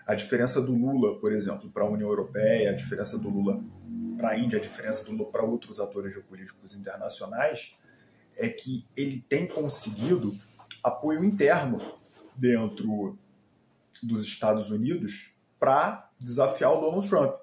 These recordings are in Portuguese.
A diferença do Lula, por exemplo, para a União Europeia, a diferença do Lula para a Índia, a diferença do Lula para outros atores geopolíticos internacionais é que ele tem conseguido apoio interno dentro dos Estados Unidos para desafiar o Donald Trump.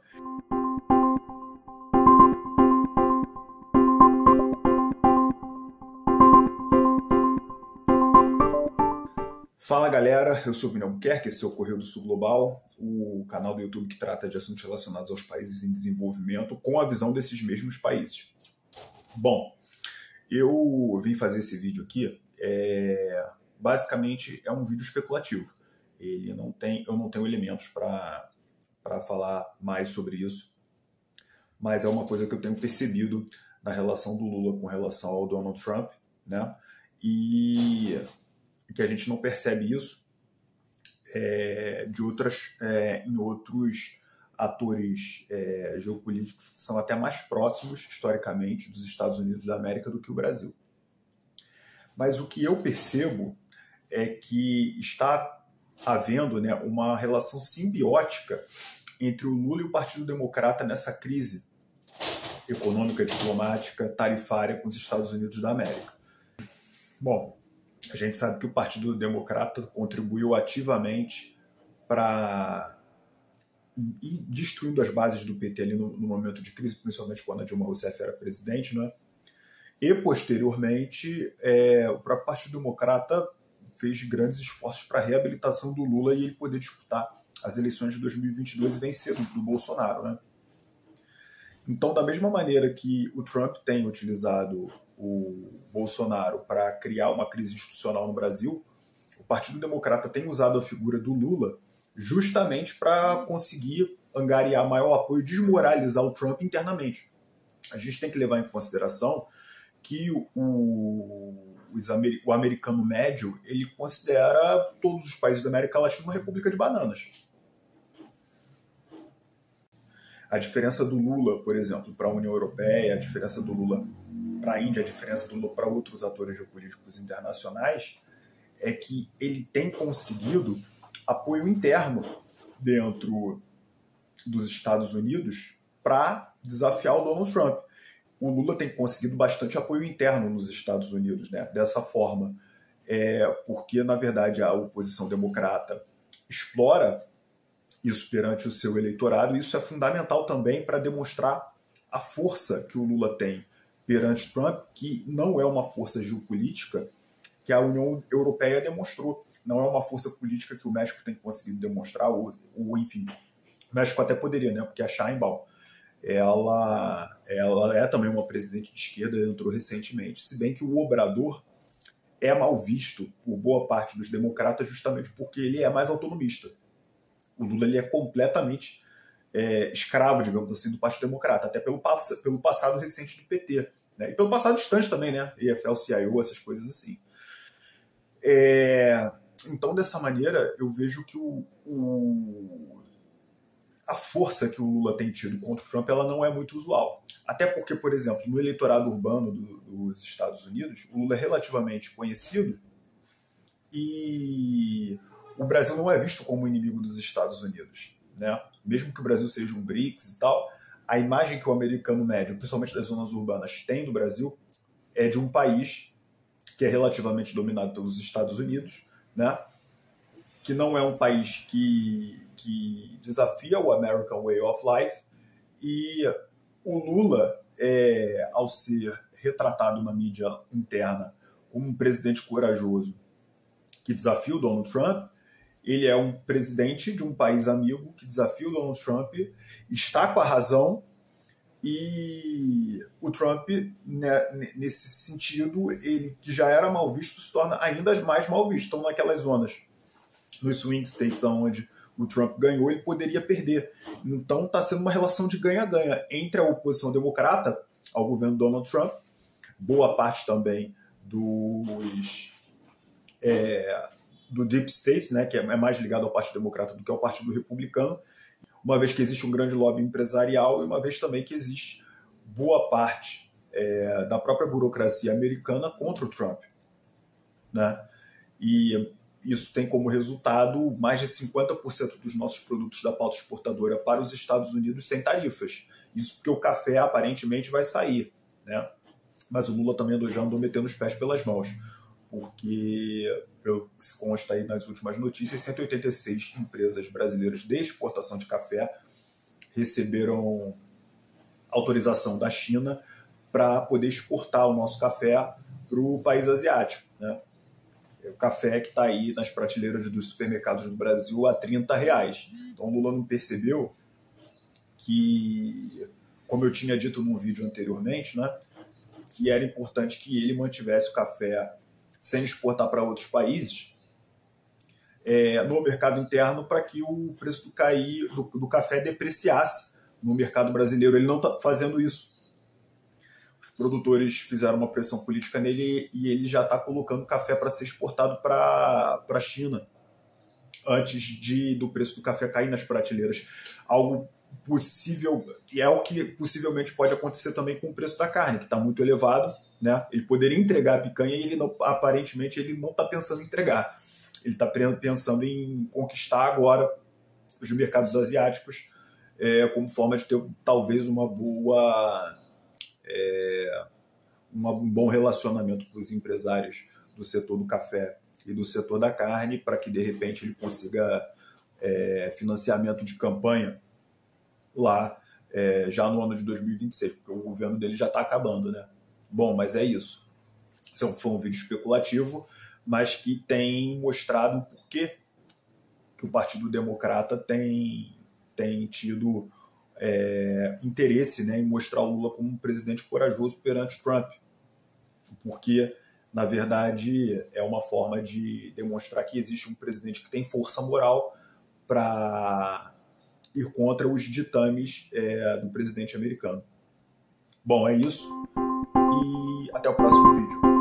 Fala galera, eu sou o Vini Albuquerque, esse é o Correio do Sul Global, o canal do YouTube que trata de assuntos relacionados aos países em desenvolvimento com a visão desses mesmos países. Bom, eu vim fazer esse vídeo aqui, basicamente é um vídeo especulativo. Eu não tenho elementos para falar mais sobre isso, mas é uma coisa que eu tenho percebido na relação do Lula com relação ao Donald Trump, né? E que a gente não percebe isso em outros atores geopolíticos que são até mais próximos, historicamente, dos Estados Unidos da América do que o Brasil. Mas o que eu percebo é que está havendo, né, uma relação simbiótica entre o Lula e o Partido Democrata nessa crise econômica, diplomática, tarifária com os Estados Unidos da América. Bom, a gente sabe que o Partido Democrata contribuiu ativamente para ir destruindo as bases do PT ali no momento de crise, principalmente quando a Dilma Rousseff era presidente, né? E, posteriormente, o próprio Partido Democrata fez grandes esforços para a reabilitação do Lula e ele poder disputar as eleições de 2022 e vencer do Bolsonaro, né? Então, da mesma maneira que o Trump tem utilizado o Bolsonaro para criar uma crise institucional no Brasil, o Partido Democrata tem usado a figura do Lula justamente para conseguir angariar maior apoio e desmoralizar o Trump internamente. A gente tem que levar em consideração que o americano médio ele considera todos os países da América Latina uma república de bananas. A diferença do Lula, por exemplo, para a União Europeia, a diferença do Lula para a Índia, a diferença do Lula para outros atores geopolíticos internacionais é que ele tem conseguido apoio interno dentro dos Estados Unidos para desafiar o Donald Trump. O Lula tem conseguido bastante apoio interno nos Estados Unidos, né? Dessa forma, porque, na verdade, a oposição democrata explora isso perante o seu eleitorado, e isso é fundamental também para demonstrar a força que o Lula tem perante Trump, que não é uma força geopolítica que a União Europeia demonstrou, não é uma força política que o México tem conseguido demonstrar, ou enfim, o México até poderia, né, porque a Sheinbaum, ela é também uma presidente de esquerda, entrou recentemente, se bem que o Obrador é mal visto por boa parte dos democratas justamente porque ele é mais autonomista. O Lula ele é completamente escravo, digamos assim, do Partido Democrata, até pelo passado recente do PT, né? E pelo passado distante também, né? EFL-CIO, essas coisas assim. Então, dessa maneira, eu vejo que a força que o Lula tem tido contra o Trump ela não é muito usual. Até porque, por exemplo, no eleitorado urbano dos Estados Unidos, o Lula é relativamente conhecido e o Brasil não é visto como inimigo dos Estados Unidos, né? Mesmo que o Brasil seja um BRICS e tal, a imagem que o americano médio, principalmente das zonas urbanas, tem do Brasil é de um país que é relativamente dominado pelos Estados Unidos, né? Que não é um país que desafia o American Way of Life, e o Lula, ao ser retratado na mídia interna como um presidente corajoso que desafia o Donald Trump, ele é um presidente de um país amigo que desafia o Donald Trump, está com a razão, e o Trump, né, nesse sentido, ele que já era mal visto, se torna ainda mais mal visto. Então, naquelas zonas, nos swing states onde o Trump ganhou, ele poderia perder. Então, está sendo uma relação de ganha-ganha entre a oposição democrata ao governo Donald Trump, boa parte também do Deep State, né, que é mais ligado ao Partido Democrata do que ao Partido Republicano, uma vez que existe um grande lobby empresarial e uma vez também que existe boa parte da própria burocracia americana contra o Trump, né? E isso tem como resultado mais de 50% dos nossos produtos da pauta exportadora para os Estados Unidos sem tarifas. Isso porque o café aparentemente vai sair, né? Mas o Lula também já andou metendo os pés pelas mãos, porque, pelo que se consta aí nas últimas notícias, 186 empresas brasileiras de exportação de café receberam autorização da China para poder exportar o nosso café para o país asiático, né? O café que está aí nas prateleiras dos supermercados do Brasil a R$30. Então o Lula não percebeu que, como eu tinha dito num vídeo anteriormente, né, que era importante que ele mantivesse o café sem exportar para outros países no mercado interno para que o preço do café depreciasse no mercado brasileiro. Ele não está fazendo isso. Os produtores fizeram uma pressão política nele e ele já está colocando café para ser exportado para a China antes do preço do café cair nas prateleiras. Algo possível, e é o que possivelmente pode acontecer também com o preço da carne, que está muito elevado, né? Ele poderia entregar a picanha e ele não, aparentemente ele não está pensando em entregar. Ele está pensando em conquistar agora os mercados asiáticos como forma de ter talvez um bom relacionamento com os empresários do setor do café e do setor da carne, para que de repente ele consiga financiamento de campanha lá já no ano de 2026, porque o governo dele já está acabando, né? Bom, mas é isso. Esse foi um vídeo especulativo, mas que tem mostrado o porquê que o Partido Democrata tem tido interesse, né, em mostrar o Lula como um presidente corajoso perante Trump. Porque, na verdade, é uma forma de demonstrar que existe um presidente que tem força moral para ir contra os ditames do presidente americano. Bom, é isso. E até o próximo vídeo.